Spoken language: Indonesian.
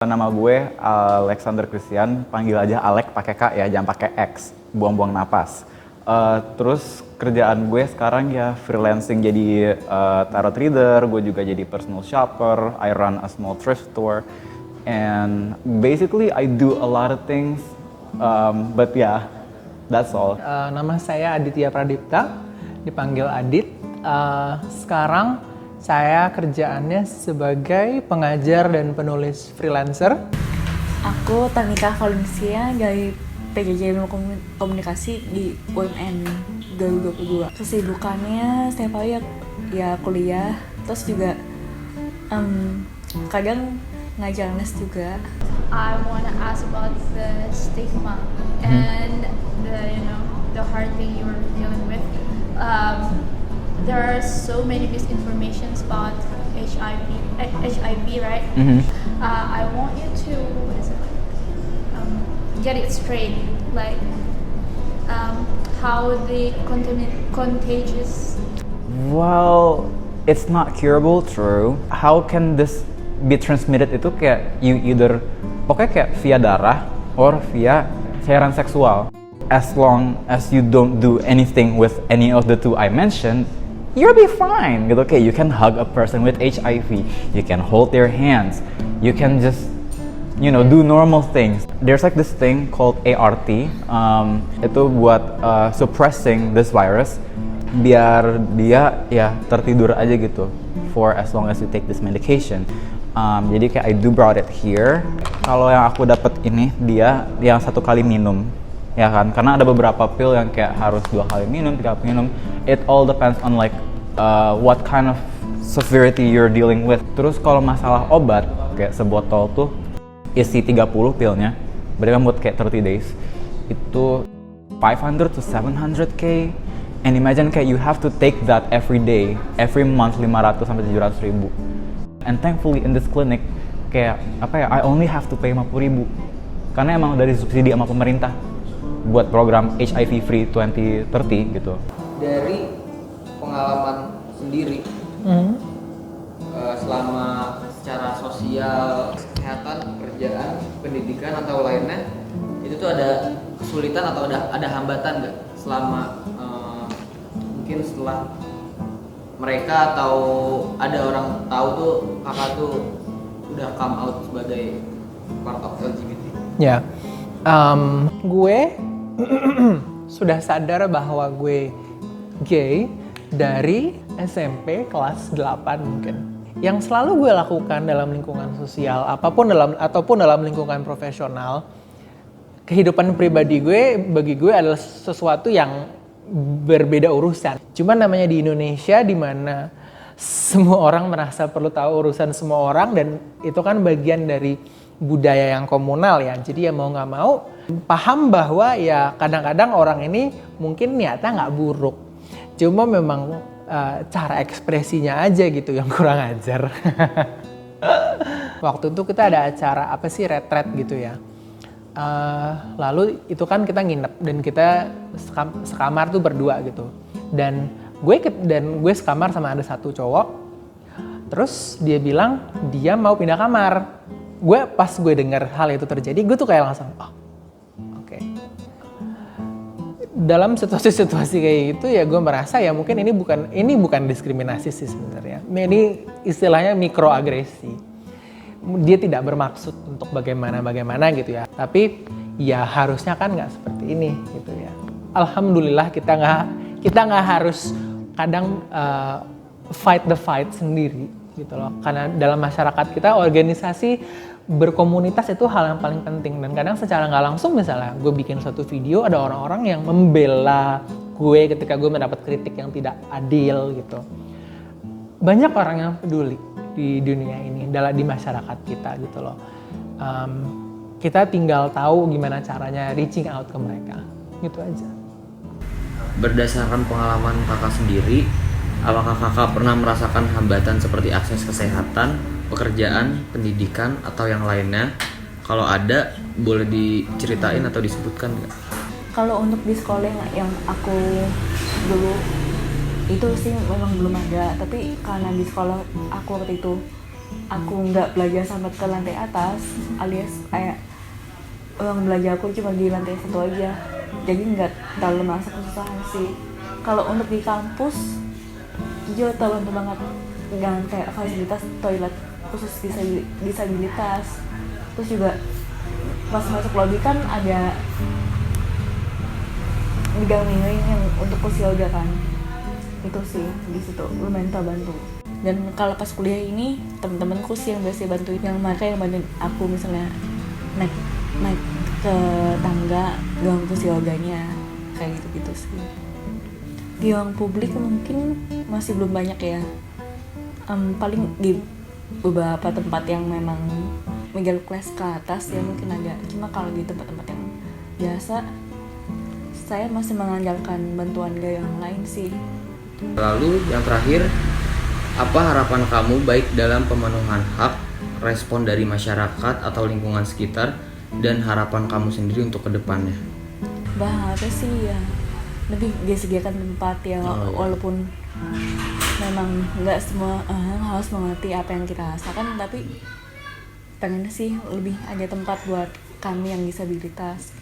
Nama gue Alexander Christian, panggil aja Alek pakai K ya, jangan pakai X, buang-buang napas. Terus kerjaan gue sekarang ya freelancing jadi tarot reader, gue juga jadi personal shopper, I run a small thrift store, and basically I do a lot of things, but yeah, that's all. Nama saya Aditya Pradipta, dipanggil Adit. Sekarang saya kerjaannya sebagai pengajar dan penulis freelancer. Aku Tanika Valencia dari PJJ Ilmu Komunikasi di UMN 2022. Kesibukannya setiap hari ya kuliah, terus juga kadang ngajar les juga. I want to ask about the stigma and the hard thing you were dealing with. There are so many misinformations about HIV, right? Mm-hmm. I want you to get it straight, like how the contagious. Well, it's not curable, true. How can this be transmitted itu kayak you either pokoknya kayak via darah or via cairan seksual. As long as you don't do anything with any of the two I mentioned, you'll be fine gitu. Okay, you can hug a person with HIV, you can hold their hands, you can just do normal things. There's like this thing called ART, itu buat suppressing this virus biar dia ya tertidur aja gitu for as long as you take this medication. Jadi kayak I do brought it here. Kalau yang aku dapat ini dia yang 1 kali minum, ya kan? Karena ada beberapa pil yang kayak harus 2 kali minum, 3 kali minum. It all depends on like what kind of severity you're dealing with. Terus kalau masalah obat, kayak sebotol tuh isi 30 pilnya, berarti kan buat kayak 30 days. Itu 500 to 700k. And imagine kayak you have to take that every day, every month 500 sampai 700 ribu. And thankfully in this clinic, kayak I only have to pay 50 ribu. Karena emang dari subsidi sama pemerintah buat program HIV Free 2030 gitu. Dari pengalaman sendiri, selama secara sosial, kesehatan, pekerjaan, pendidikan atau lainnya, itu tuh ada kesulitan atau ada hambatan nggak selama mungkin setelah mereka atau ada orang tahu tuh kakak tuh udah come out sebagai part of LGBT? Ya, gue sudah sadar bahwa gue gay dari SMP kelas 8 mungkin. Yang selalu gue lakukan dalam lingkungan sosial, ataupun dalam lingkungan profesional, kehidupan pribadi gue, bagi gue adalah sesuatu yang berbeda urusan. Cuman namanya di Indonesia di mana semua orang merasa perlu tahu urusan semua orang, dan itu kan bagian dari budaya yang komunal ya. Jadi ya mau nggak mau paham bahwa ya kadang-kadang orang ini mungkin niatnya nggak buruk. Cuma memang cara ekspresinya aja gitu yang kurang ajar. Waktu itu kita ada acara retreat gitu ya. Lalu itu kan kita nginep dan kita sekamar tuh berdua gitu. Dan gue sekamar sama ada satu cowok. Terus dia bilang dia mau pindah kamar. Pas gue dengar hal itu terjadi, gue tuh kayak langsung oke. Dalam situasi-situasi kayak gitu ya gue merasa ya mungkin ini bukan diskriminasi sih sebenarnya. Ini istilahnya mikroagresi. Dia tidak bermaksud untuk bagaimana gitu ya. Tapi ya harusnya kan nggak seperti ini gitu ya. Alhamdulillah kita nggak harus kadang fight the fight sendiri gitu loh. Karena dalam masyarakat kita organisasi berkomunitas itu hal yang paling penting, dan kadang secara nggak langsung misalnya gue bikin suatu video ada orang-orang yang membela gue ketika gue mendapat kritik yang tidak adil gitu. Banyak orang yang peduli di dunia ini, di masyarakat kita gitu loh. Kita tinggal tahu gimana caranya reaching out ke mereka, gitu aja. Berdasarkan pengalaman kakak sendiri, apakah kakak pernah merasakan hambatan seperti akses kesehatan, pekerjaan, pendidikan, atau yang lainnya? Kalau ada, boleh diceritain atau disebutkan nggak? Kalau untuk di sekolah yang aku dulu itu sih memang belum ada, tapi karena di sekolah aku waktu itu aku nggak belajar sampai ke lantai atas, alias kayak ruang belajar aku cuma di lantai 1 aja, jadi nggak terlalu merasa kesusahan sih. Kalau untuk di kampus juga terbantu banget dengan kayak fasilitas toilet khusus disabilitas. Terus juga pas masuk lobby kan ada megang miring yang untuk kursi roda kan, itu sih di situ lumayan terbantu. Dan kalau pas kuliah ini temen-temenku sih yang biasa bantuin, yang mereka yang bantuin aku misalnya naik ke tangga gang kursi rodanya kayak gitu sih. Di ruang publik mungkin masih belum banyak ya, paling di beberapa tempat yang memang middle class ke atas ya mungkin ada. Cuma kalau di tempat-tempat yang biasa saya masih mengandalkan bantuan gaya yang lain sih. Lalu yang terakhir, apa harapan kamu baik dalam pemenuhan hak, respon dari masyarakat atau lingkungan sekitar, dan harapan kamu sendiri untuk kedepannya? Bahasa sih ya lebih disediakan tempat ya, walaupun memang nggak semua harus mengerti apa yang kita rasakan, tapi pengennya sih lebih ada tempat buat kami yang disabilitas.